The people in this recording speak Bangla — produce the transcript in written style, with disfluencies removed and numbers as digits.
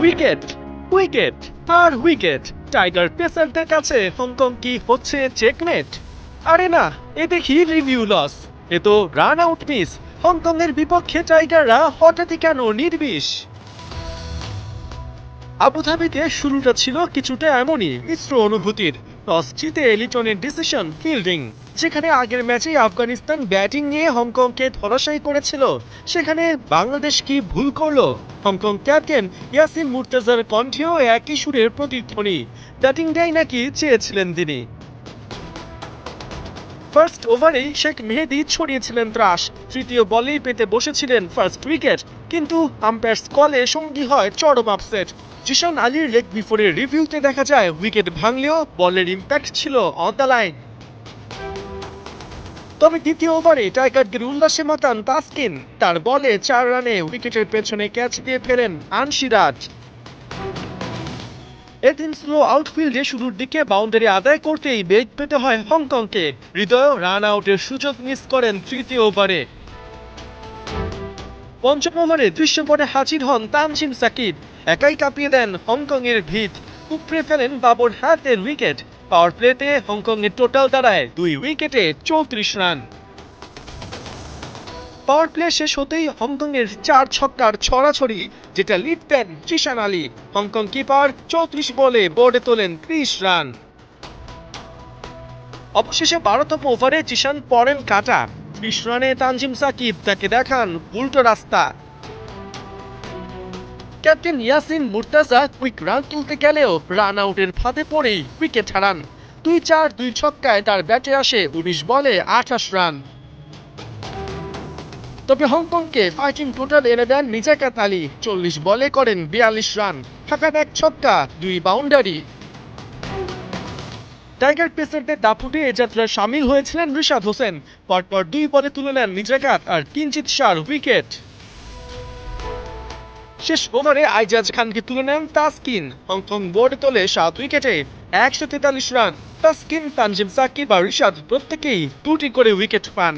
উইকেট উইকেট আর উইকেট। টাইগার পেসারদের কাছে হংকং কি হচ্ছে চেকমেট? আরে না, এ দেখি রিভিউ লস, এ তো রান আউট মিস। হংকং এর বিপক্ষে টাইগাররা হঠাৎই কেন নির্বিষ? আবুধাবিতে শুরুটা ছিল কিছুটা এমনই মিশ্র অনুভূতির। টস জিতে লিটনের ডিসিশন ফিল্ডিং। যেখানে আগের ম্যাচেই আফগানিস্তান ব্যাটিং নিয়ে হংকংকে ধরাশায়ী করেছিল, সেখানে বাংলাদেশ কি ভুল করলো? হংকং ক্যাপ্টেন ইয়াসিন মুর্তজার কণ্ঠেও একই সুরের প্রতিধ্বনি। ব্যাটিংটাই নাকি চেয়েছিলেন তিনি। ফার্স্ট ওভারেই শেখ মেহেদী ছড়িয়েছিলেন ত্রাস। তৃতীয় বলেই পেতে বসেছিলেন ফার্স্ট উইকেট, কিন্তু আম্পায়ার্স কলে সঙ্গী হয় চরম আপসেট। জিশান আলীর লেগ বিফোরের রিভিউতে দেখা যায় উইকেট ভাঙলেও বলের ইম্প্যাক্ট ছিল অন দ্য লাইন। তবে দ্বিতীয় ওভারে টাইগারদের উল্লাসে মাতান তাসকিন। তার বলে 4 রানে উইকেটের পেছনে ক্যাচ দিয়ে ফেলেন আনশিরাজ। এদিন স্লো আউটফিল্ডে শুরুর দিকে বাউন্ডারি আদায় করতেই বেগ পেতে হয় হংকংকে। হৃদয় রান আউটের সুযোগ মিস করেন তৃতীয় ওভারে। পঞ্চম ওভারে দৃশ্যপটে হাজির হন তানজিম সাকিব। একাই কাঁপিয়ে দেন হংকং এর ভিত। উপড়ে ফেলেন বাবর হাতের উইকেট। পাওয়ার প্লেতে হংকং এর টোটাল দাঁড়ায় 2 উইকেটে 34 রান। পাওয়ার প্লে শেষ হতেই হংকং এর 4 ছক্কার ছড়াছড়ি, যেটা লিড দেন জিশান আলী। হংকং কিপার 34 বলে বোর্ডে তোলেন 30 রান। অবশেষে 12তম ওভারে জিশান পড়েন কাটা। 30 রানে তানজিম সাকিব তাকে দেখান উল্টো রাস্তা। Captain Yasin Murtaza quick run তুলতে গেলেও রান আউটের ফাঁদে পড়েই উইকেট হারান। 2-4 2 ছক্কায় তার ব্যাটে আসে 19 বলে 28 রান। তবে হংকংকে ফাইটিং টোটাল এনে দেন নিজাকাত আলী। 40 বলে করেন 42 রান, থাকান 1 ছক্কা 2 বাউন্ডারি। টাইগার পেসারদের দাপুটে এ যাত্রায় সামিল হয়েছিলেন রিশাদ হোসেন। পরপর 2 বলে তুলে নেন নিজাকাত আর কিঞ্চিত শার উইকেট। শেষ ওভারে আইজাজ খানকে তুলে নেন তাসকিন। হংকং বোর্ডে তোলে 7 উইকেটে 143 রান। তাসকিন, তানজিম সাকিব আর রিশাদ প্রত্যেকেই 2টি করে উইকেট পান।